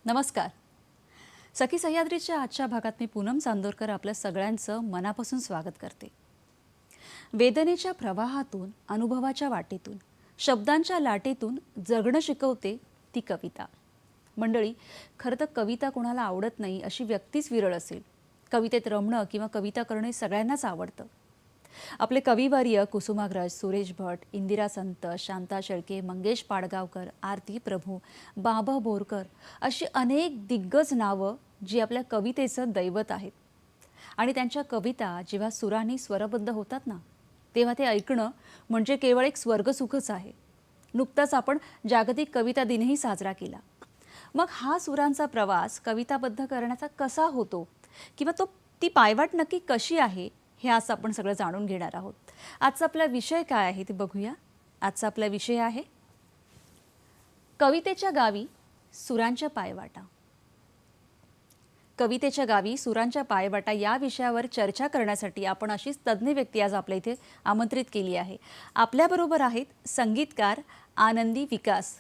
नमस्कार. सखी सह्याद्रीच्या आजच्या भागात मी पूनम चांदोरकर आपल्या सगळ्यांचं मनापासून स्वागत करते. वेदनेच्या प्रवाहातून, अनुभवाच्या वाटेतून, शब्दांच्या लाटेतून जगणं शिकवते ती कविता. मंडळी, खरं तर कविता कोणाला आवडत नाही अशी व्यक्तीच विरळ असेल. कवितेत रमणं किंवा कविता करणे सगळ्यांनाच आवडतं. आपले कविवर्य कुसुमाग्रज, सुरेश भट, इंदिरा संत, शांता शेळके, मंगेश पाडगावकर, आरती प्रभू, बाबा बोरकर अशी अनेक दिग्गज नावं जी आपल्या कवितेचं दैवत आहेत. आणि त्यांच्या कविता जेव्हा सुरांनी स्वरबद्ध होतात ना, तेव्हा ते ऐकणं म्हणजे केवळ एक स्वर्गसुखच आहे. नुकताच आपण जागतिक कविता दिनही साजरा केला. मग हा सुरांचा प्रवास कविताबद्ध करण्याचा कसा होतो किंवा ती पायवाट नक्की कशी आहे हे आज आपण सगळं जाणून घेणार आहोत. आजचा आपला विषय काय आहे ते बघूया. आजचा आपला विषय आहे कवितेच्या गावी सुरांच्या पायवाटा. कवितेच्या गावी सुरांच्या पायवाटा या विषयावर चर्चा करण्यासाठी आपण अशीच तज्ज्ञ व्यक्ती आज आपल्या इथे आमंत्रित केली आहे. आपल्याबरोबर आहेत संगीतकार आनंदी विकास.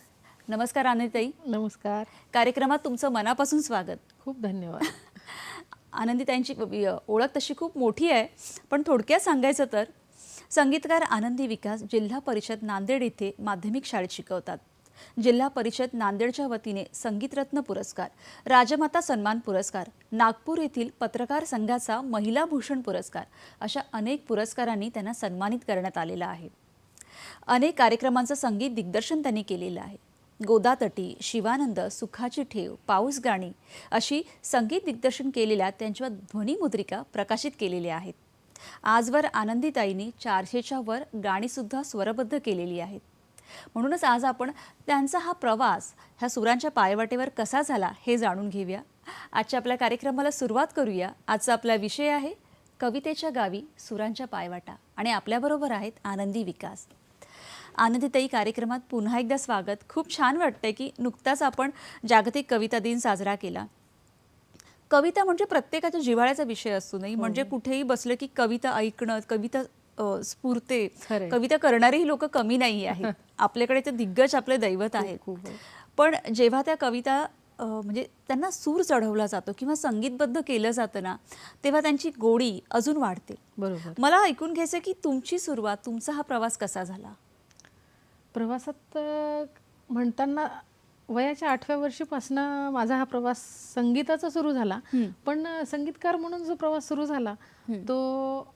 नमस्कार आनंदीताई. नमस्कार. कार्यक्रमात तुमचं मनापासून स्वागत. खूप धन्यवाद. आनंदीताईंची ओळख तशी खूप मोठी आहे, पण थोडक्यात सांगायचं तर संगीतकार आनंदी विकास जिल्हा परिषद नांदेड येथे माध्यमिक शाळेत शिकवतात. जिल्हा परिषद नांदेडच्या वतीने संगीतरत्न पुरस्कार, राजमाता सन्मान पुरस्कार, नागपूर येथील पत्रकार संघाचा महिला भूषण पुरस्कार अशा अनेक पुरस्कारांनी त्यांना सन्मानित करण्यात आलेलं आहे. अनेक कार्यक्रमांचं संगीत दिग्दर्शन त्यांनी केलेलं आहे. गोदातटी, शिवानंद, सुखाची ठेव, पाऊस गाणी अशी संगीत दिग्दर्शन केलेल्या त्यांच्या ध्वनिमुद्रिका प्रकाशित केलेल्या आहेत. आजवर आनंदीताईंनी 400च्या वर गाणीसुद्धा स्वरबद्ध केलेली आहेत. म्हणूनच आज आपण त्यांचा हा प्रवास ह्या सुरांच्या पायवाटेवर कसा झाला हे जाणून घेऊया. आजच्या आपल्या कार्यक्रमाला सुरुवात करूया. आजचा आपला विषय आहे कवितेच्या गावी सुरांच्या पायवाटा आणि आपल्याबरोबर आहेत आनंदी विकास. आनंदीताई, कार्यक्रमात पुन्हा एकदा स्वागत. खूप छान वाटतंय की नुकताच आपण जागतिक कविता दिन साजरा केला. कविता म्हणजे प्रत्येकाच्या जिव्हाळ्याचा विषय असतो नाही, म्हणजे कुठेही बसलं की कविता ऐकणं, कविता स्फुरते. कविता करणारेही लोक कमी नाही आहेत. आपल्याकडे ते दिग्गज आपले दैवत आहेत. पण जेव्हा त्या कविता म्हणजे त्यांना सूर चढवला जातो किंवा संगीतबद्ध केलं जातं ना, तेव्हा त्यांची गोडी अजून वाढते. बरोबर. मला ऐकून घ्यायचं की तुमची सुरुवात, तुमचा हा प्रवास कसा झाला? प्रवासात म्हणताना वयाच्या 8व्या वर्षीपासून माझा हा प्रवास संगीताचा सुरू झाला. पण संगीतकार म्हणून जो प्रवास सुरू झाला तो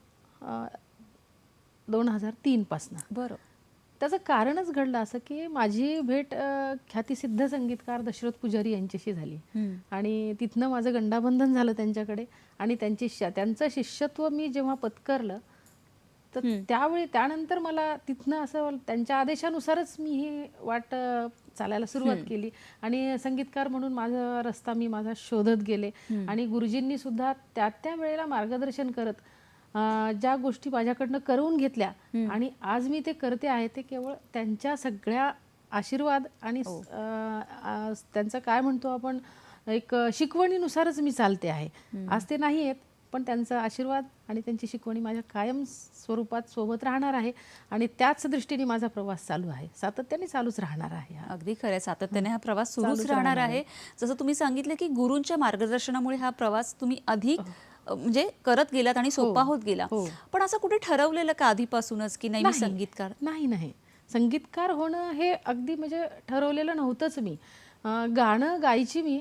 2003 पासून. बरं. त्याचं कारणच घडलं असं की माझी भेट ख्यातिसिद्ध संगीतकार दशरथ पुजारी यांच्याशी झाली आणि तिथनं माझं गंडाबंधन झालं त्यांच्याकडे. आणि त्यांचं शिष्यत्व मी जेव्हा पत्करलं तर त्यानंतर मला तिथनं असं त्यांच्या आदेशानुसारच मी ही वाट चालायला सुरुवात केली आणि संगीतकार म्हणून माझा रस्ता मी माझा शोधत गेले. आणि गुरुजींनी सुद्धा त्या वेळेला मार्गदर्शन करत ज्या गोष्टी माझ्याकडनं करून घेतल्या आणि आज मी ते करते आहे ते केवळ त्यांच्या सगळ्या आशीर्वाद आणि त्यांचं काय म्हणतो आपण एक शिकवणीनुसारच मी चालते आहे. आज ते नाही आहेत, पण त्यांचा आशीर्वाद आणि त्यांची शिकवणी माझ्या कायम स्वरूपात सोबत राहणार आहे आणि त्याच दृष्टीने माझा प्रवास चालू आहे. सातत्याने चालूच राहणार आहे. अगदी खरं, सातत्याने हा प्रवास सुरूच राहणार आहे. जसं तुम्ही सांगितलं की गुरूंच्या मार्गदर्शनामुळे हा प्रवास तुम्ही अधिक म्हणजे करत गेलात आणि सोपा होत गेला. पण असं कुठे ठरवलेलं का आधीपासूनच की नाही मी संगीतकार? नाही, संगीतकार होणं हे अगदी म्हणजे ठरवलेलं नव्हतंच. मी गाणं गायची, मी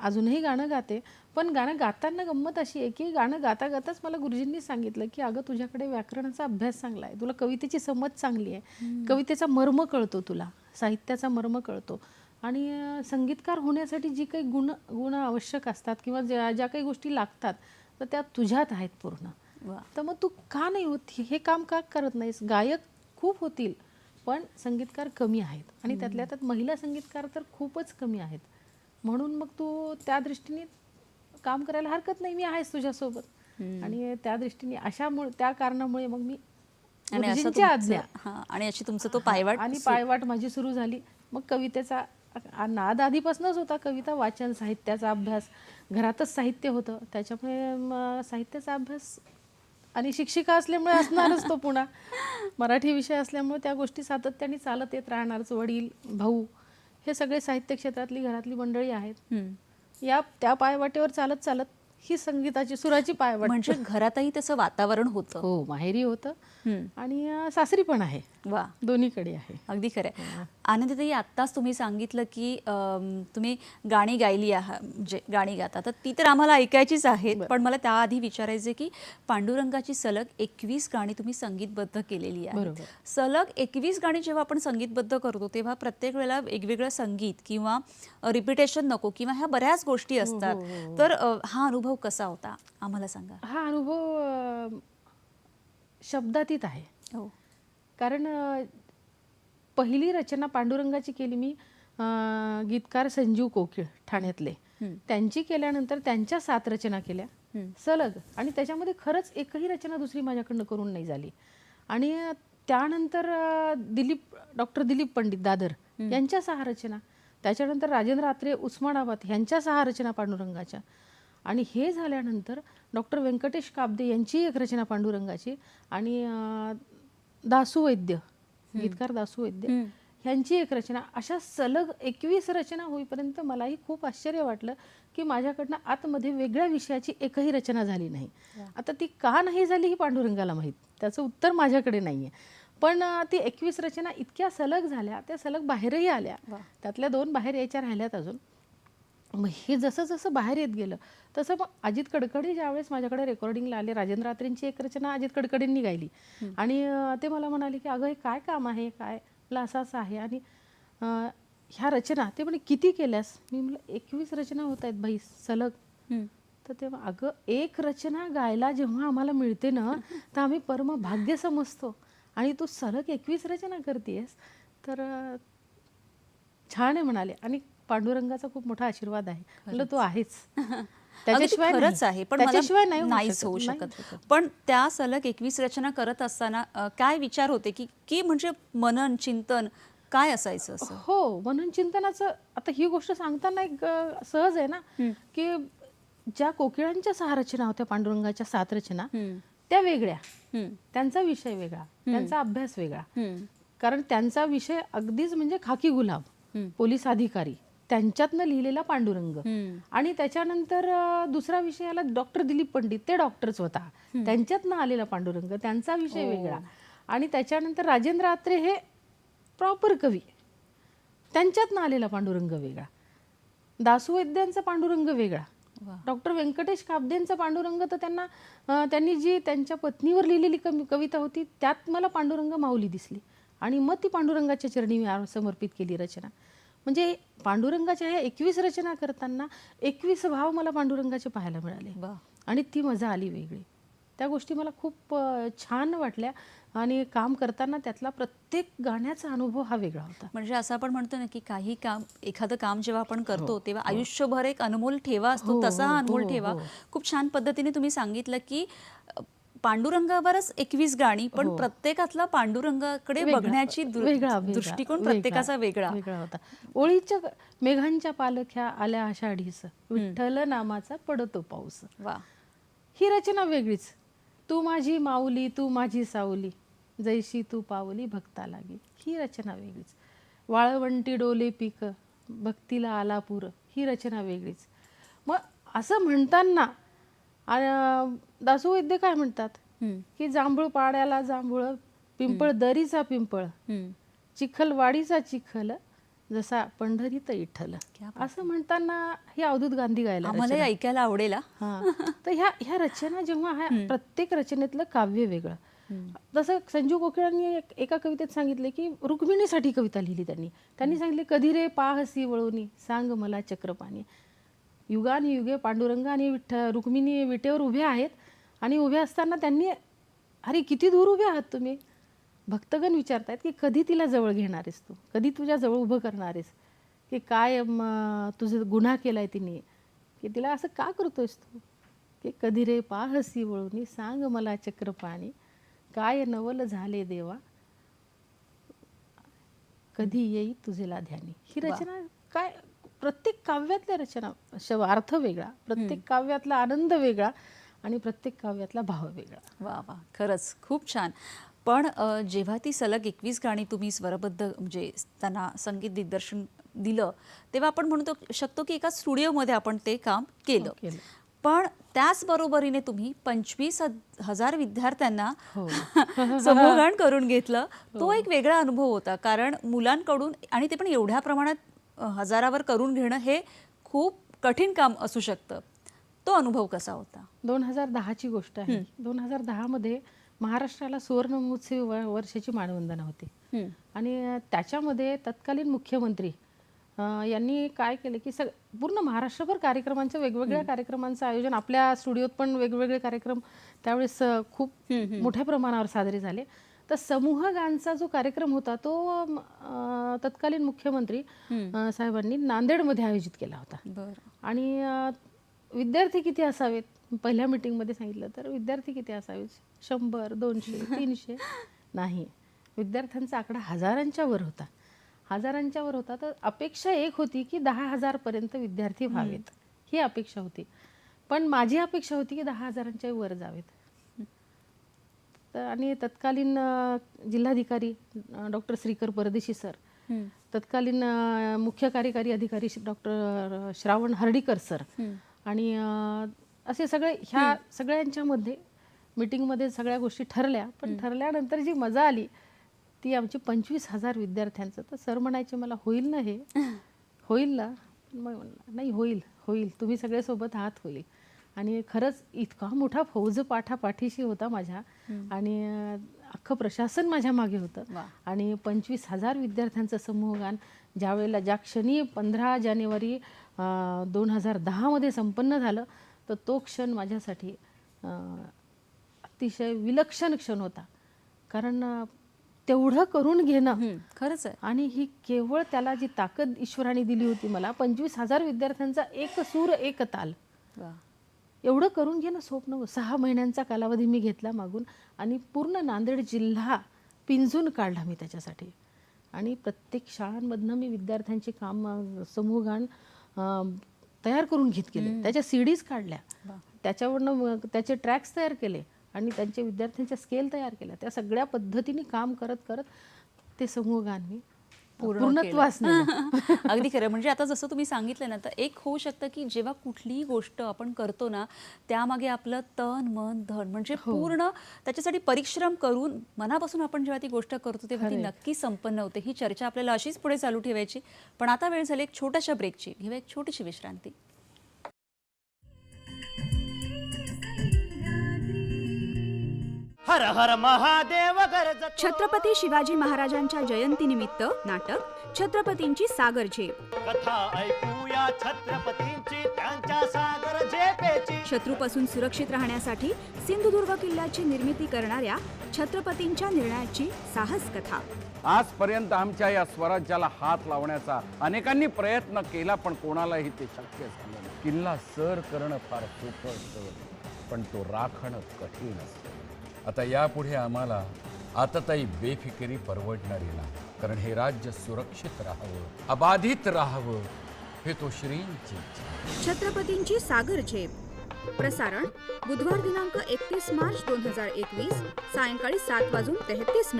अजूनही गाणं गाते. पण गाणं गाताना गंमत अशी आहे की गाणं गाता गाताच मला गुरुजींनी सांगितलं की अगं तुझ्याकडे व्याकरणाचा अभ्यास चांगला आहे, तुला कवितेची समज चांगली आहे, कवितेचा मर्म कळतो, तुला साहित्याचा मर्म कळतो आणि संगीतकार होण्यासाठी जी काही गुण आवश्यक असतात किंवा ज्या काही गोष्टी लागतात तर त्या तुझ्यात आहेत पूर्ण. तर मग तू का नाही होत, हे काम का करत नाहीस? गायक खूप होतील पण संगीतकार कमी आहेत आणि त्यातल्या त्यात महिला संगीतकार तर खूपच कमी आहेत. म्हणून मग तू त्या दृष्टीने काम करायला हरकत नाही, मी आहेच तुझ्यासोबत. आणि त्या दृष्टीने त्या कारणामुळे मग मी आज्ञा आणि अशी तुमचं तो पायवाट माझी सुरू झाली. मग कवितेचा नाद आधीपासूनच होता, कविता वाचन, साहित्याचा अभ्यास, घरातच साहित्य होतं त्याच्यामुळे साहित्याचा अभ्यास आणि शिक्षिका असल्यामुळे असणारच तो पुन्हा मराठी विषय असल्यामुळे त्या गोष्टी सातत्याने चालत येत राहणारच. वडील, भाऊ हे सगळे साहित्य क्षेत्रातली घरातली मंडळी आहेत. हं. त्या पायवाटेवर चालत चालत ही संगीताची सुराची पायवाट. म्हणजे घरातही त्याचं वातावरण होतं. हो, माहेरी होतं हं. आणि सासरी पण आहे, वा, दोन्हीकडे आहे. अगदी खरं आहे. आनंदीताई, आत्ताच तुम्ही सांगितलं की तुम्ही गाणी गायली आहात, म्हणजे गाणी गाता, तर ती तर आम्हाला ऐकायचीच आहेत. पण मला त्याआधी विचारायचं की पांडुरंगाची सलग 21 गाणी तुम्ही संगीतबद्ध केलेली आहेत. बरोबर. सलग 21 गाणी जेव्हा आपण संगीतबद्ध करतो तेव्हा प्रत्येक वेळेला वेगवेगळं संगीत किंवा रिपिटेशन नको किंवा ह्या बऱ्याच गोष्टी असतात. तर हा अनुभव कसा होता आम्हाला सांगा. हा अनुभव शब्दातीत आहे. हो. कारण पहिली रचना पांडुरंगाची केली मी गीतकार संजीव कोकिळ ठाण्यातले. त्यांची केल्यानंतर त्यांच्या 7 रचना केल्या सलग, आणि त्याच्यामध्ये खरंच एकही रचना दुसरी माझ्याकडनं करून नाही झाली. आणि त्यानंतर डॉक्टर दिलीप पंडित दादर यांच्या 6 रचना, त्याच्यानंतर राजेंद्र आत्रे उस्मानाबाद यांच्या 6 रचना पांडुरंगाच्या, आणि हे झाल्यानंतर डॉक्टर व्यंकटेश काब्दे यांची एक रचना पांडुरंगाची, आणि दासू वैद्य, गीतकार दासू वैद्य ह्यांची एक रचना, अशा सलग 21 रचना होईपर्यंत मलाही खूप आश्चर्य वाटलं की माझ्याकडनं आतमध्ये वेगळ्या विषयाची एकही रचना झाली नाही. आता ती का नाही झाली ही पांडुरंगाला माहीत, त्याचं उत्तर माझ्याकडे नाही आहे. पण ती 21 रचना इतक्या सलग झाल्या, त्या सलग बाहेरही आल्या. त्यातल्या 2 बाहेर यायच्या राहिल्यात अजून. मग हे जसं जसं बाहेर येत गेलं तसं मग अजित कडकडे ज्यावेळेस माझ्याकडे रेकॉर्डिंगला आले, राजेंद्र आत्रेंची एक रचना अजित कडकडेंनी गायली, आणि ते मला म्हणाले की अगं हे काय काम आहे, काय मला असं असं आहे, आणि ह्या रचना, ते म्हणे किती केल्यास? मी म्हटलं 21 रचना होत आहेत बाई सलग. तर तेव्हा अगं एक रचना गायला जेव्हा आम्हाला मिळते ना तर आम्ही परम भाग्य समजतो, आणि तू सलग 21 रचना करतेस तर छान आहे म्हणाले. आणि पांडुरंगाचा खूप मोठा आशीर्वाद आहे, म्हटलं तो आहेच. त्याच्याशिवाय खरंच आहे, पण त्याच्याशिवाय नाहीच होऊ शकत. पण त्या सलग 21 रचना करत असताना काय विचार होते की म्हणजे मनन चिंतन काय असायचं असं? हो, मनन चिंतनाचं आता ही गोष्ट सांगताना एक सहज आहे ना की ज्या कोकिळांच्या 6 रचना होत्या, पांडुरंगाच्या 7 रचना, त्या वेगळ्या, त्यांचा विषय वेगळा, त्यांचा अभ्यास वेगळा. कारण त्यांचा विषय अगदीच म्हणजे खाकी गुलाब, पोलीस अधिकारी, त्यांच्यातनं लिहिलेला पांडुरंग. आणि त्याच्यानंतर दुसरा विषय आला डॉक्टर दिलीप पंडित, ते डॉक्टरच होता, त्यांच्यातनं आलेला पांडुरंग, त्यांचा विषय वेगळा. आणि त्याच्यानंतर राजेंद्र आत्रे हे प्रॉपर कवी, त्यांच्यातनं आलेला पांडुरंग वेगळा. दासू वैद्यांचा पांडुरंग वेगळा. डॉक्टर व्यंकटेश काब्देंचा पांडुरंग तर त्यांनी जी त्यांच्या पत्नीवर लिहिलेली कविता होती त्यात मला पांडुरंग माऊली दिसली, आणि मग ती पांडुरंगाच्या चरणी मी समर्पित केली रचना. म्हणजे पांडुरंगाच्या ह्या 21 रचना करताना 21 भाव मला पांडुरंगाचे पाहायला मिळाले, आणि ती मजा आली वेगळी. त्या गोष्टी मला खूप छान वाटल्या, आणि काम करताना त्यातला प्रत्येक गाण्याचा अनुभव हा वेगळा होता. म्हणजे असं आपण म्हणतो ना की काही काम, एखादं काम जेव्हा आपण करतो तेव्हा आयुष्यभर एक अनमोल ठेवा असतो, तसा हा अनमोल ठेवा. खूप छान पद्धतीने तुम्ही सांगितलं की पांडुरंगावरच 21 गाणी, पण प्रत्येकातला पांडुरंगाकडे बघण्याची दृष्टिकोन प्रत्येकाचा वेगळा होता. ओळीच्या मेघांच्या पालख्या आल्या आषाढीस, विठ्ठल नामाचा पडतो पाऊस. वा, ही रचना वेगळीच. तू माझी माऊली, तू माझी सावली, जैशी तू पावली भक्ता लागी, ही रचना वेगळीच. वाळवंटी डोले पीक, भक्तीला आला पूर, ही रचना वेगळीच. मग असं म्हणताना दासू वैद्य काय म्हणतात की जांभूळ पाड्याला जांभूळ, पिंपळ दरीचा पिंपळ, चिखलवाडीचा चिखल, जसा पंढरीत इठ्ठल. असं म्हणताना ही अवधूत गांधी गायला, आम्हाला ऐकायला आवडेल. तर ह्या रचना जेव्हा प्रत्येक रचनेतलं काव्य वेगळं. जसं संजीव कोकिळांनी एका कवितेत सांगितले की रुक्मिणीसाठी कविता लिहिली त्यांनी सांगितले, कधी रे पाहसी वळूनी, सांग मला चक्रपाणी. युगान युगे पांडुरंग आणि रुक्मिणी विटेवर उभ्या आहेत, आणि उभ्या असताना त्यांनी, अरे किती दूर उभे आहात तुम्ही, भक्तगण विचारतायत की कधी तिला जवळ घेणार आहेस तू, कधी तुझ्या जवळ उभं करणार आहेस, की काय तुझं गुन्हा केलाय तिने, की तिला असं का करतोयस तू, की कधी रे पाहसी वळूनी, सांग मला चक्रपाणी, काय नवल झाले देवा, कधी येई तुझेला ध्यानी. ही रचना काय, प्रत्येक काव्यातल्या रचना अर्थ वेगळा, प्रत्येक काव्यातला आनंद वेगळा, आणि प्रत्येक काव्यातला भाव वेगळा. वा वा, खरंच खूप छान. पण जेव्हा ती सलग 21 गाणी तुम्ही स्वरबद्ध म्हणजे त्यांना संगीत दिग्दर्शन दिलं तेव्हा आपण म्हणू शकतो की एका स्टुडिओमध्ये आपण ते काम केलं. केलं. पण त्याचबरोबरीने तुम्ही 25,000 विद्यार्थ्यांना हो. समूहगान करून घेतलं. तो एक वेगळा अनुभव होता, कारण मुलांकडून आणि ते पण एवढ्या प्रमाणात हजारावर करून घेणं हे खूप कठीण काम असू शकतं. तो अनुभव कसा होता? 2010ची गोष्ट आहे. 2010 मध्ये महाराष्ट्राला सुवर्ण महोत्सवी वर्षाची मानवंदना होती आणि त्याच्यामध्ये तत्कालीन मुख्यमंत्री यांनी काय केलं की पूर्ण महाराष्ट्रभर कार्यक्रमांचं वेगवेगळ्या कार्यक्रमांचं आयोजन, आपल्या स्टुडिओत पण वेगवेगळे कार्यक्रम त्यावेळेस खूप मोठ्या प्रमाणावर साजरे झाले. तर समूह गानचा जो कार्यक्रम होता तो तत्कालीन मुख्यमंत्री साहेबांनी नांदेडमध्ये आयोजित केला होता. आणि विद्यार्थी किती असावेत, पहिल्या मीटिंगमध्ये सांगितलं तर विद्यार्थी किती असावेत, 100, 200, 300 नाही, विद्यार्थ्यांचा आकडा हजारांच्या वर होता. तर अपेक्षा एक होती की 10,000 पर्यंत विद्यार्थी व्हावेत, ही अपेक्षा होती. पण माझी अपेक्षा होती की 10,000च्या वर जावेत. आणि तत्कालीन जिल्हाधिकारी डॉक्टर श्रीकर परदेशी सर, तत्कालीन मुख्य कार्यकारी अधिकारी डॉक्टर श्रावण हर्डीकर सर आणि असे सगळे ह्या सगळ्यांच्यामध्ये मीटिंगमध्ये सगळ्या गोष्टी ठरल्या. पण ठरल्यानंतर जी मजा आली ती आमची 25,000 विद्यार्थ्यांचं. तर सर म्हणायचे मला होईल ना हे, होईल ना? नाही, होईल, तुम्ही सगळे सोबत आहात, होईल. आणि खरंच इतका मोठा फौज पाठीशी होता माझ्या आणि अख्खं प्रशासन माझ्या मागे होतं. आणि 25,000 विद्यार्थ्यांचं समूहगान ज्या क्षणी 15 जानेवारी 2010 मध्ये संपन्न झालं, तर तो क्षण माझ्यासाठी अतिशय विलक्षण क्षण होता. कारण तेवढं करून घेणं खरंच आहे. आणि ही केवळ त्याला जी ताकद ईश्वराने दिली होती मला, 25,000 विद्यार्थ्यांचा एक सूर एक ताल, एवढं करून घेणं सोपं. 6 महिन्यांचा कालावधी मी घेतला मागून आणि पूर्ण नांदेड जिल्हा पिंजून काढला मी त्याच्यासाठी. आणि प्रत्येक शाळांमधनं मी विद्यार्थ्यांची समूहगान तयार करून गेले, त्याच्या सीडीज काढल्या, त्याच्यावरनं त्याचे ट्रॅक्स तयार केले आणि त्यांच्या विद्यार्थ्यांच्या स्केल तयार केल्या. त्या सगळ्या पद्धतीने काम करत करत ते समूहगान मी पूर्णत्वास नेलं. अगदी खरं. म्हणजे आता जसं तुम्ही सांगितलं ना, तर एक होऊ शकतं की जेव्हा कुठलीही गोष्ट आपण करतो ना, त्यामागे आपलं तन मन धन म्हणजे पूर्ण त्याच्यासाठी परिश्रम करून मनापासून आपण जेव्हा ती गोष्ट करतो तेव्हा ती नक्की संपन्न होते. ही चर्चा आपल्याला अशीच पुढे चालू ठेवायची. पण आता वेळ झाली एक छोट्याशा ब्रेकची. घेऊया एक छोटीशी विश्रांती. हर हर महादेव गरज. छत्रपती शिवाजी महाराजांच्या जयंतीनिमित्त नाटक छत्रपतींची सागर झेप. कथा ऐकूया छत्रपतींची, त्यांच्या सागर झेपेची. शत्रूपासून सुरक्षित राहण्यासाठी सिंधुदुर्ग किल्ल्याची निर्मिती करणाऱ्या छत्रपतींच्या निर्णयाची साहस कथा. आजपर्यंत आमच्या या स्वराज्याला हात लावण्याचा अनेकांनी प्रयत्न केला, पण कोणालाही ते शक्य झालं नाही. किल्ला सर करणं फार सोपं असतं, पण तो राखणं कठीण असतं. आता यापुढे आम्हाला आताताई बेफिकिरी परवडणारी नाही, कारण हे राज्य सुरक्षित राहावं, अबाधित राहावं, हे तो श्रींची इच्छा. छत्रपतींची सागर झेप. प्रसारण बुधवार दिनांक 31 मार्च 2021 सायंकाळी 7:33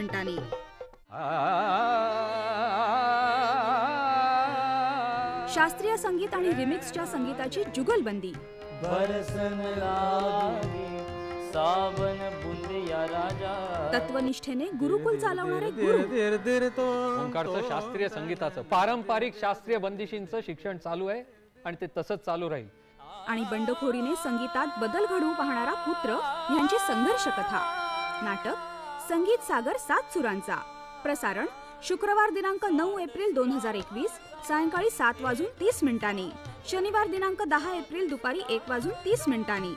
शास्त्रीय संगीत आणि रिमिक्सच्या संगीताची जुगलबंदी. बरसन लागे सावन बुंदिया राजा. तत्वनिष्ठेने गुरुकुल चालवणारे गुरु. ओंकारचं शास्त्रीय संगीताचं पारंपरिक शास्त्रीय बंदिशींचं शिक्षण चालू आहे आणि ते तसंच चालू राहील. आणि बंडखोरीने संगीतात बदल घडवू पाहणारा पुत्र यांची संघर्ष कथा. नाटक संगीत सागर 7 सुरांचा. प्रसारण शुक्रवार दिनांक 9 एप्रिल 2021 सायंकाळी 7:30 शनिवार दिनांक 10 एप्रिल दुपारी 1:30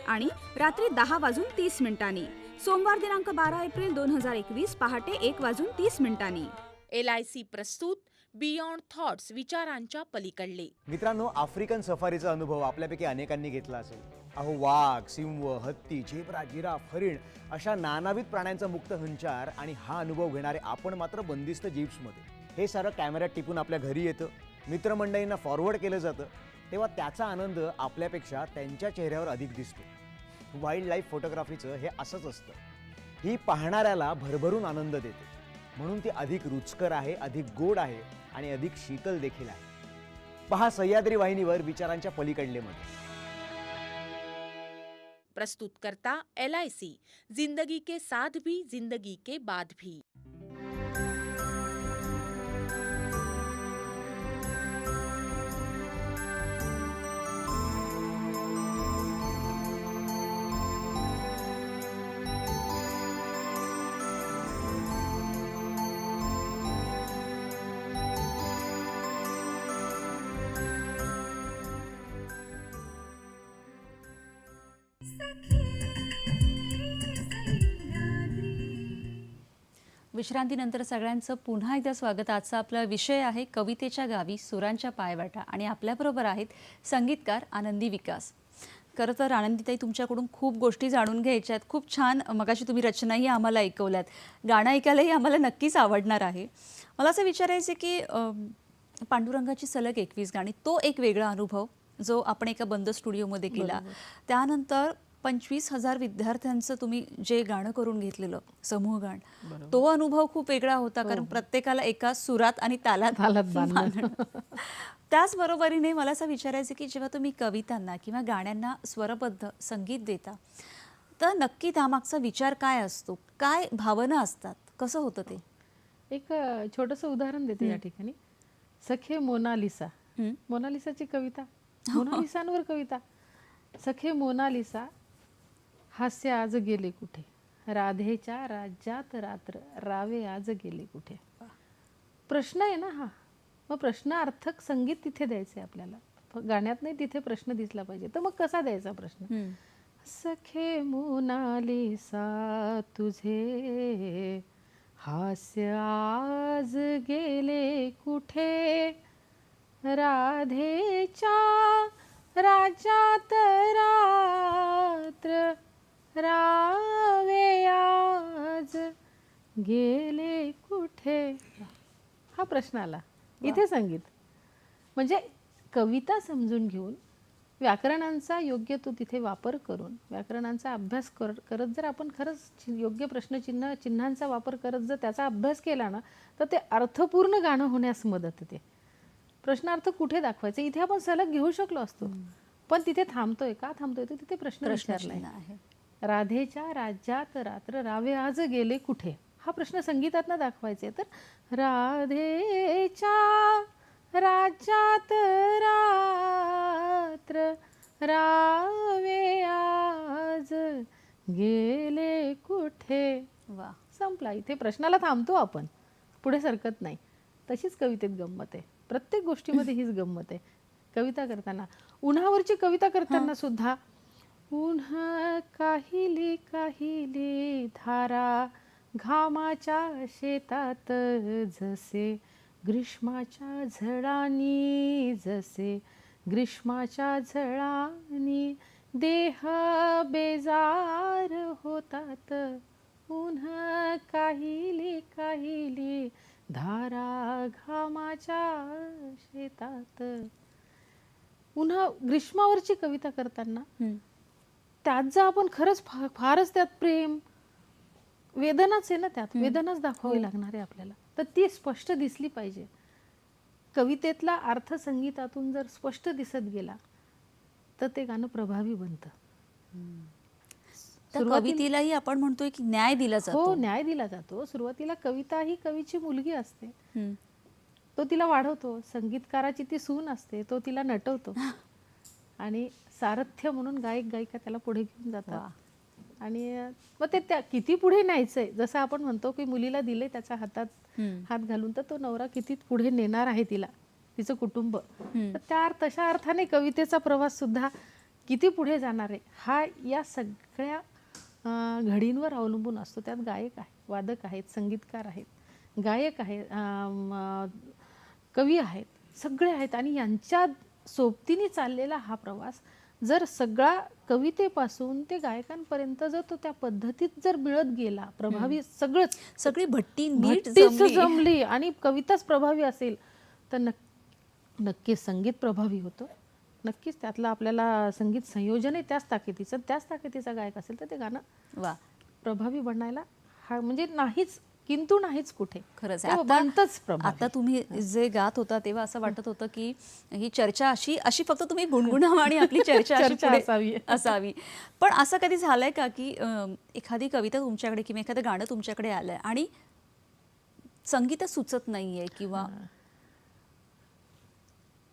आणि रात्री 10:30 सोमवार दिनांक 12 एप्रिल 2021 पहाटे 1:30 LIC प्रस्तुत बियॉन्ड थॉट्स, विचारांच्या पलीकडले. मित्रांनो, आफ्रिकन सफारीचा अनुभव आपल्यापैकी अनेकांनी घेतला असेल. अहो, वाघ, सिंह, हत्ती, झेब्रा, जिराफ, हरिण अशा नानाविध प्राण्यांचा मुक्त संचार, आणि हा अनुभव घेणारे आपण मात्र बंदिस्त जीप्समध्ये. हे सारं कॅमेऱ्यात टिपून आपल्या घरी येतं, मित्रमंडळींना फॉरवर्ड केलं जातं, तेव्हा त्याचा आनंद आपल्यापेक्षा त्यांच्या चेहऱ्यावर अधिक दिसतो. वाईल्ड लाईफ फोटोग्राफीचं हे असंच असतं. ही पाहणाऱ्याला भरभरून आनंद देते, म्हणून ती अधिक रुचकर आहे, अधिक गोड आहे आणि अधिक शीतल देखील आहे. पहा सह्याद्री वाहिनीवर विचारांच्या पलीकडले मध्ये. प्रस्तुत करता LIC, जिंदगी के साथ भी जिंदगी के बाद भी. विश्रांतीनंतर सगळ्यांचं पुन्हा एकदा स्वागत. आजचा आपला विषय आहे कवितेच्या गावी सुरांच्या पायवाटा आणि आपल्याबरोबर आहेत संगीतकार आनंदी विकास. खरं तर आनंदीताई, तुमच्याकडून खूप गोष्टी जाणून घ्यायच्या आहेत. खूप छान मगाशी तुम्ही रचनाही आम्हाला ऐकवल्यात. गाणं ऐकायलाही आम्हाला नक्कीच आवडणार आहे. मला असं विचारायचं आहे की पांडुरंगाची सलग 21 गाणी, तो एक वेगळा अनुभव जो आपण एका बंद स्टुडिओमध्ये केला. त्यानंतर 25,000 विद्यार्थ्यांचं तुम्ही जे गाणं करून घेतलेलं समूह गाण, तो अनुभव खूप वेगळा होता. कारण प्रत्येकाला एका सुरात आणि तालात बांधणं. त्याचबरोबरीने मला असं विचारायचं की जेव्हा तुम्ही कवितांना किंवा गाण्यांना स्वरबद्ध संगीत देता, तर नक्की त्यामागचा विचार काय असतो, काय भावना असतात, कसं होतं ते? एक छोटंसं उदाहरण देते या ठिकाणी. सखे मोनालिसा, मोनालिसाची कविता, मोनालिसांवर कविता. सखे मोनालिसा, हास्य आज गेले कुठे, राधेच्या राज्यात रात्र, रावे आज गेले कुठे. प्रश्न आहे ना हा. मग प्रश्नार्थक संगीत तिथे द्यायचे आपल्याला. गाण्यात नाही, तिथे प्रश्न दिसला पाहिजे. तर मग कसा द्यायचा प्रश्न? सखे मोनालिसा तुझे हास्य आज गेले कुठे, राधेच्या राज्यात रात्र, रावे आज गेले कुठे. हा प्रश्न आला. इथे संगीत म्हणजे कविता समजून घेऊन व्याकरणांचा योग्य तो तिथे वापर करून, व्याकरणांचा अभ्यास करत जर आपण खरंच योग्य चिन्हांचा वापर करत जर त्याचा अभ्यास केला ना, तर ते अर्थपूर्ण गाणं होण्यास मदत होते. प्रश्नार्थ कुठे दाखवायचे इथे आपण सलग घेऊ शकलो असतो, पण तिथे थांबतोय. का थांबतोय? तर तिथे प्रश्न विचारलाय आहे. राधेच्या राज्यात रात्र, रावे आज गेले कुठे. हा प्रश्न संगीतातनं दाखवायचे. तर राधेच्या राज्यात रात्र, रावे आज गेले कुठे. वा, संपला. इथे प्रश्नाला थांबतो आपण, पुढे सरकत नाही. तशीच कवितेत गंमत आहे. प्रत्येक गोष्टीमध्ये हीच गंमत आहे. कविता करताना, उन्हावरची कविता करताना सुद्धा, उन्हा काहिली काहिली धारा, घामाच्या शेतात जसे, ग्रीष्माच्या झळांनी जसे, ग्रीष्माच्या झळांनी देह बेजार होतात. उन्हा काहिली काहिली धारा, घामाच्या शेतात. उन्हा ग्रीष्मावरची कविता करताना त्यात जर आपण खरंच फारच त्यात प्रेम, वेदनाच आहे ना, त्यात वेदनाच दाखवावी लागणार आहे आपल्याला. तर ती स्पष्ट दिसली पाहिजे. कवितेतला अर्थ संगीतातून जर स्पष्ट दिसत गेला तर ते गाणं प्रभावी बनतं. त्या कवितेलाही आपण म्हणतोय की न्याय दिला जातो. हो, न्याय दिला जातो. सुरुवातीला कविता ही कवीची मुलगी असते, तो तिला वाढवतो. संगीतकाराची ती सून असते, तो तिला नटवतो. आणि सारथ्य म्हणून गायक गायिका त्याला पुढे घेऊन जातात. आणि मग ते त्या किती पुढे न्यायचंय, जसं आपण म्हणतो की मुलीला दिले त्याच्या हातात हात घालून, तर तो नवरा किती पुढे नेणार आहे तिला, तिचं कुटुंब. तर तशा अर्थाने कवितेचा प्रवास सुद्धा किती पुढे जाणार आहे हा या सगळ्या घडींवर अवलंबून असतो. त्यात गायक आहे, वादक आहेत, संगीतकार आहेत, गायक आहेत, कवी आहेत, सगळे आहेत. आणि यांच्या सोबतीने चाललेला हा प्रवास जर सगळा कवितेपासून ते गायकांपर्यंत जर तो त्या पद्धतीत जर मिळत गेला, प्रभावी सगळंच, सगळी भट्टी नीट जमली आणि कविताच प्रभावी असेल, तर नक्कीच संगीत प्रभावी होतं. नक्कीच त्यातलं आपल्याला संगीत संयोजन आहे त्याच ताकदीचा गायक असेल तर ते गाणं प्रभावी बनायला हा म्हणजे नाहीच किंतु नाहीच कुठे. खरंच तेव्हा आहे. बनतंच प्रभावी. आता तुम्ही जे गात होता तेव्हा असं वाटत होतं की ही चर्चा अशी अशी फक्त तुम्ही गुणगुणावं आणि आपली चर्चा अशी चर्चा पुढे असावी. असावी. पण असं कधी झालंय का की एखादी कविता तुमच्याकडे किंवा एखादं गाणं तुमच्याकडे आलंय आणि संगीतच सुचत नाहीये किंवा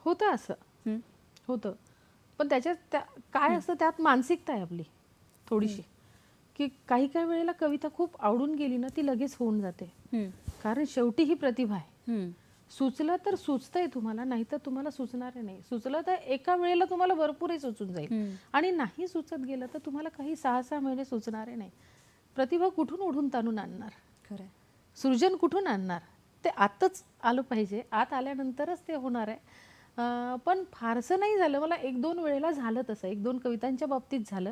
होतं असं, होतं. पण त्याच्यात काय असतं, त्यात मानसिकता आहे आपली थोडीशी, की काही काही वेळेला कविता खूप आवडून गेली ना, ती लगेच होऊन जाते. कारण शेवटी ही प्रतिभा आहे. सुचलं तर सुचतंय तुम्हाला, नाही तर तुम्हाला सुचणार नाही. सुचलं तर एका वेळेला तुम्हाला भरपूरही सुचून जाईल, आणि नाही सुचत गेलं तर तुम्हाला काही 6-6 महिने सुचणारे नाही. प्रतिभा कुठून ओढून ताणून आणणार, खरं सृजन कुठून आणणार? ते आतच आलं पाहिजे, आत आल्यानंतरच ते होणार आहे. पण फारसं नाही झालं. मला 1-2 वेळेला झालं तसं, 1-2 कवितांच्या बाबतीत झालं.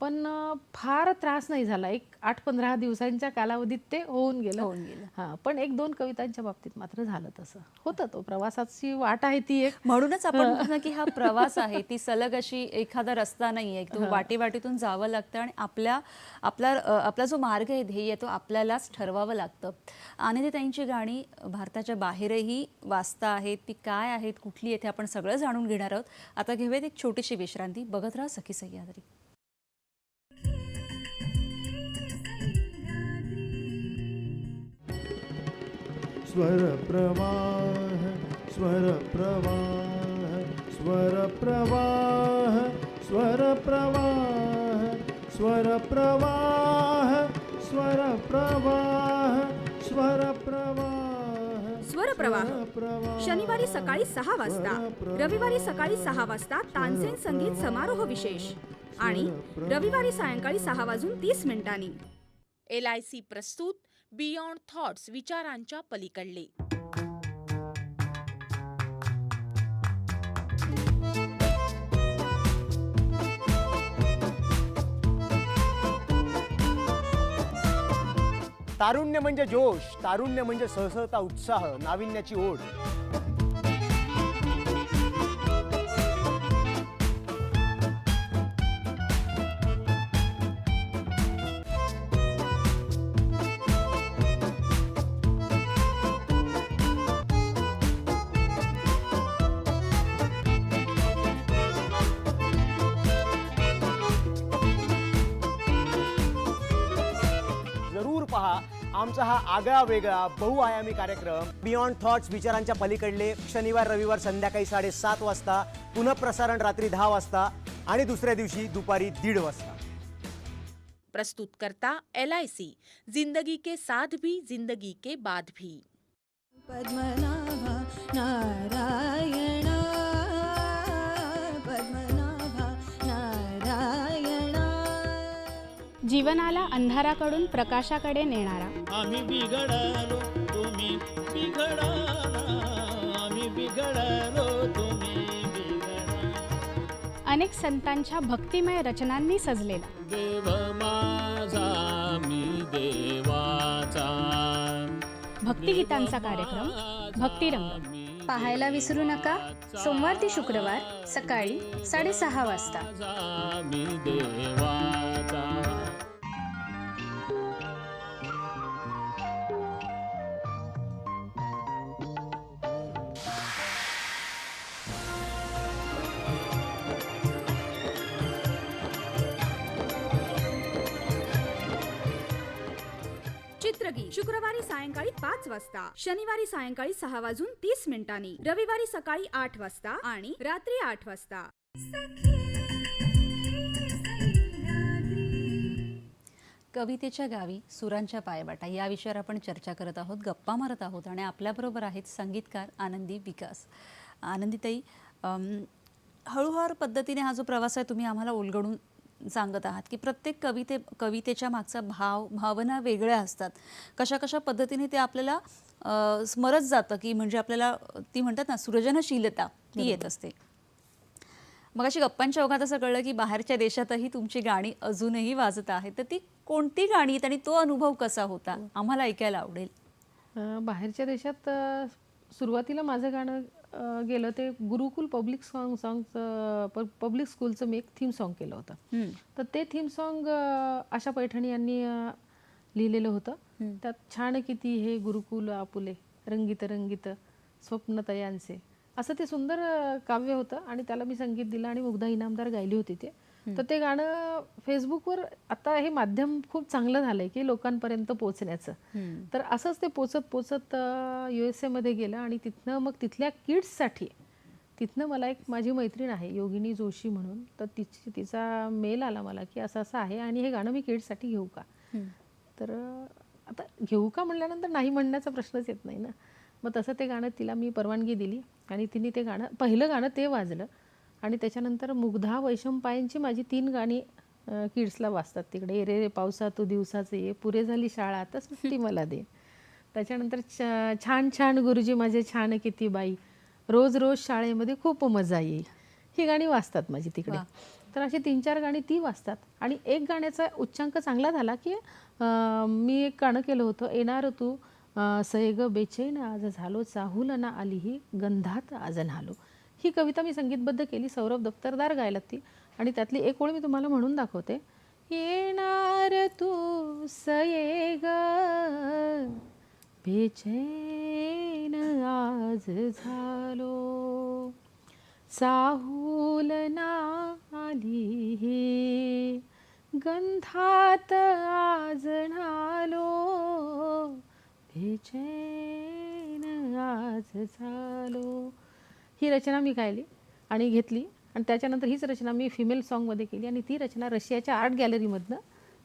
पण फार त्रास नाही झाला. एक 8-15 दिवसांच्या कालावधीत ते होऊन गेलं. हां, पण 1-2 कवितांच्या बाबतीत मात्र झालं तसं. होतं, तो प्रवासाची वाट आहे ती एक. म्हणूनच आपण म्हणतो ना की हा प्रवास आहे, ती सलग अशी एखादा रस्ता नाहीये. तो वाटेवाटेतून जावं लागतं आणि आपला जो मार्ग आहे, ध्येय तो आपल्यालाच ठरवावं लागतं. आनंदीताईंची गाणी भारताच्या बाहेरही वाचता आहेत. ती काय आहेत, कुठली आहेत, हे आपण सगळं जाणून घेणार आहोत. आता घेऊयात एक छोटीशी विश्रांती. बघत राहा सखी सह्याद्री. स्वर प्रवाह स्वर प्रवाह स्वर प्रवाह स्वर प्रवाह स्वर प्रवाह स्वर प्रवाह स्वर प्रवाह स्वरप्रवाह शनिवारी सकाळी 6 वाजता, रविवारी सकाळी 6 वाजता तानसेन संगीत समारोह विशेष आणि रविवारी सायंकाळी 6:30 LIC प्रस्तुत बियॉन्ड थॉट्स, विचारांच्या पलीकडले. तारुण्य म्हणजे जोश, तारुण्य म्हणजे सहसहता उत्साह, नाविन्याची ओढ. जरूर पहा आमचा हा आगळा वेगळा बहुआयामी कार्यक्रम बियॉन्ड थॉट्स, विचारांच्या पलीकडले, शनिवार रविवार संध्याकाळी 7:30 वाजता, पुनःप्रसारण रात्री 10 वाजता आणि दुसऱ्या दिवशी दुपारी 1:30 वाजता. प्रस्तुत करता LIC, जिंदगी के साथ भी, जिंदगी के बाद भी. पद्मनाभा नारायण पद्मनाभा नारायण. जीवनाला अंधाराकडून प्रकाशाकडे नेणारा, आम्ही बिघडलो तुम्ही बिघडा, आम्ही बिघडलो तुम्ही बिघडा. अनेक संतांच्या भक्तिमय रचनांनी सजलेला, देव माझा मी देवाचा, भक्तिगीतांचा कार्यक्रम भक्तिरंग. पाहायला विसरू नका, सोमवार ते शुक्रवार सकाळी 6:30 वाजता. मी देवाचा. चित्रगीत शुक्रवारी सायंकाळी 5 वाजता, शनिवारी सायंकाळी 6:30 रविवारी सकाळी 8 वाजता आणि रात्री 8 वाजता. कवितेच्या गावी सुरांच्या पायवाटा या विषयावर आपण चर्चा करत आहोत, गप्पा मारत आहोत आणि आपल्याबरोबर आहेत संगीतकार आनंदी विकास. आनंदीताई, हळूहळू पद्धतीने हा जो प्रवास आहे तुम्ही आम्हाला उलगडून सांगत आहात की प्रत्येक कवितेच्या मागचा भावना वेगळ्या असतात. कशा कशा पद्धतीने ते आपल्याला स्मरत जातं की म्हणजे आपल्याला ती म्हणतात ना सृजनशीलता ती येत असते. मग अशी गप्पांच्या ओघात असं कळलं की बाहेरच्या देशातही तुमची गाणी अजूनही वाजत आहेत. तर ती कोणती गाणी आहेत आणि तो अनुभव कसा होता आम्हाला ऐकायला आवडेल. बाहेरच्या देशात सुरुवातीला माझं गाणं गेलं ते गुरुकुल पब्लिक पब्लिक स्कूलचं मी एक थीम सॉन्ग केलं होतं. तर ते थीम सॉन्ग आशा पैठणी यांनी लिहिलेलं होतं त्यात छान किती हे गुरुकुल आपुले रंगीत रंगीत स्वप्नतयांचे असं ते सुंदर काव्य होतं आणि त्याला मी संगीत दिलं आणि मुग्धा इनामदार गायली होती ते. तर ते गाणं फेसबुकवर आता हे माध्यम खूप चांगलं झालंय की लोकांपर्यंत पोहोचण्याचं. तर असंच ते पोचत USA मध्ये गेलं आणि तिथनं मग तिथल्या किड्ससाठी तिथनं मला एक माझी मैत्रीण आहे योगिनी जोशी म्हणून, तर तिचा मेल आला मला की असं असं आहे आणि हे गाणं मी किड्ससाठी घेऊ का. तर आता घेऊ का म्हणल्यानंतर नाही म्हणण्याचा प्रश्नच येत नाही ना. मग तसं ते गाणं तिला मी परवानगी दिली आणि तिने ते गाणं पहिलं गाणं ते वाजलं आणि त्याच्यानंतर मुग्धा वैशंपायनची माझी 3 गाणी किड्सला वाजतात तिकडे. ए रे रे पावसा तू दिवसाचं ये, पुरे झाली शाळा आता सुट्टी मला दे. त्याच्यानंतर छान छान गुरुजी माझे छान किती बाई, रोज रोज शाळेमध्ये खूप मजा येईल, ही गाणी वाजतात माझी तिकडे. तर अशी 3-4 गाणी ती वाजतात आणि एक गाण्याचा उच्चांक चांगला झाला की मी एक गाणं केलं होतं येणार तू सैग बेचैन आज झालो चाहूल ना आली ही गंधात आज न्हालो. ही कविता मी संगीतबद्ध केली, सौरभ दफ्तरदार गायला ती आणि त्यातली एक ओळ मी तुम्हाला म्हणून दाखवते. येणार तू सैग बेचैन आज झालो चाहूल ना आली ही गंधात आज न्हालो बेचैन आज झालो. ही रचना मी गायली आणि घेतली आणि त्याच्यानंतर हीच रचना मी फिमेल सॉन्गमध्ये केली आणि ती रचना रशियाच्या आर्ट गॅलरीमधनं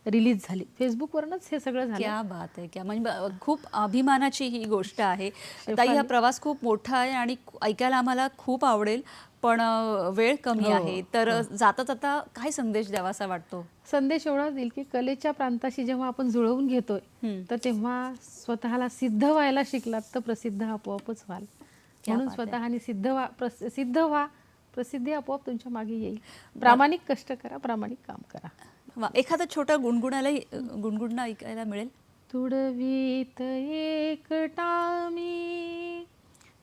रिलीज झाली. फेसबुकवरूनच हे सगळं झालं. क्या बात आहे, क्या म्हणजे खूप अभिमानाची ही गोष्ट आहे ताई. हा प्रवास खूप मोठा आहे आणि ऐकायला आम्हाला खूप आवडेल, पण वेळ कमी आहे. तर जाता जाता काय संदेश द्यावासा वाटतो? संदेश एवढाच देईल की कलेच्या प्रांताशी जेव्हा आपण जुळवून घेतोय तर तेव्हा स्वतःला सिद्ध व्हायला शिकलात तर प्रसिद्ध आपोआपच व्हाल. म्हणून स्वतःने सिद्ध व्हा, प्रसिद्धी आपोआप तुमच्या मागे येईल. प्रामाणिक कष्ट करा, प्रामाणिक काम करा. वा, एखादा छोटा गुणगुणणं ऐकायला मिळेल? तुडवीत एकटा मी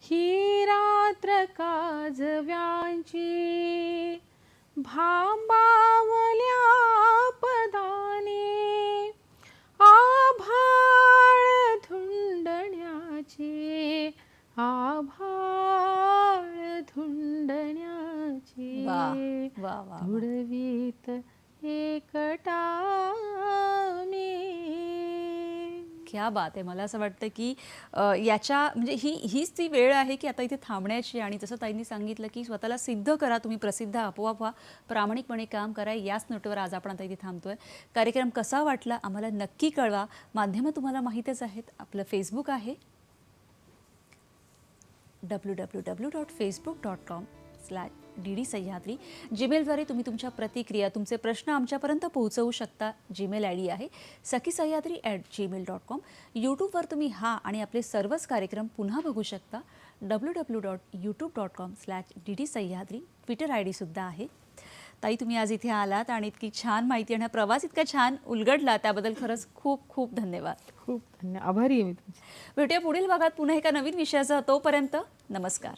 ही रात्र काजव्यांची भांबावल्या पदाने आभाळ धुंडण्याची आभाळ धुंडण्याची तुडवीत एकटा मी. क्या बात आहे. मला असं वाटतं की याच्या म्हणजे हीच ती वेळ आहे की आता इथे थांबण्याची आणि जसं ताईंनी सांगितलं की स्वतःला सिद्ध करा, तुम्ही प्रसिद्ध आपोआप व्हा, प्रामाणिकपणे काम करा. याच नोटवर आज आपण आता इथे थांबतोय. कार्यक्रम कसा वाटला आम्हाला नक्की कळवा. माध्यमं तुम्हाला माहीतच आहेत. आपलं फेसबुक आहे www.facebook.com/DD सह्याद्री. जीमेलद्वारे तुम्ही तुमच्या प्रतिक्रिया, तुमचे प्रश्न आमच्यापर्यंत पोहोचवू शकता. जीमेल ID आहे sakisayadri@gmail.com. यूट्यूबवर तुम्ही हा आणि आपले सर्वच कार्यक्रम पुन्हा बघू शकता. www.youtube.com/DD सह्याद्री. ट्विटर ID सुद्धा आहे. ताई, तुम्ही आज इथे आलात आणि इतकी छान माहिती आणि हा प्रवास इतका छान उलगडला त्याबद्दल खरंच खूप खूप धन्यवाद. खूप धन्यवाद, आभारी आहे मी तुमची. भेटूया पुढील भागात पुन्हा एका नवीन विषयासह. तोपर्यंत नमस्कार.